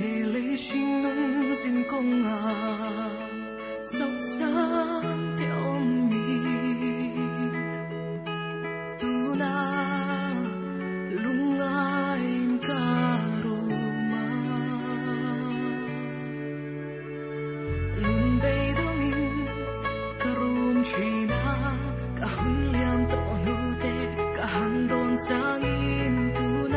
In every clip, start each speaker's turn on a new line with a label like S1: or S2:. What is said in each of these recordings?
S1: lý sinh nông xin công dốc dáng theo mình tu na lung ai cả roma lun bay đông in karum china cả hun liam to nu te cả han don sang in tu na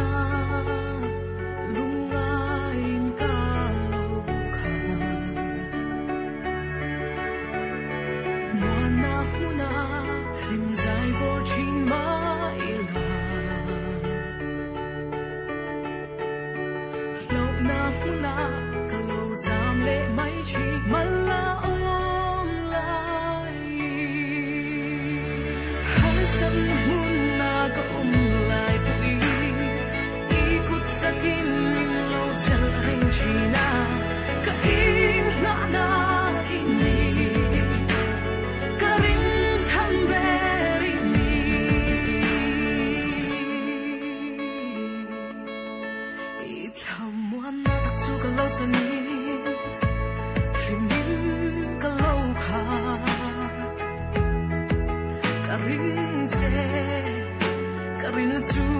S1: rim dài vô chín mãi là lâu na cả lâu giam lệ mấy chỉ mà là ôm lại hai sân muốn na có ôm lại bụi ý cút ra kim mình lâu chân hành chỉ na cả im ngã na Hãy subscribe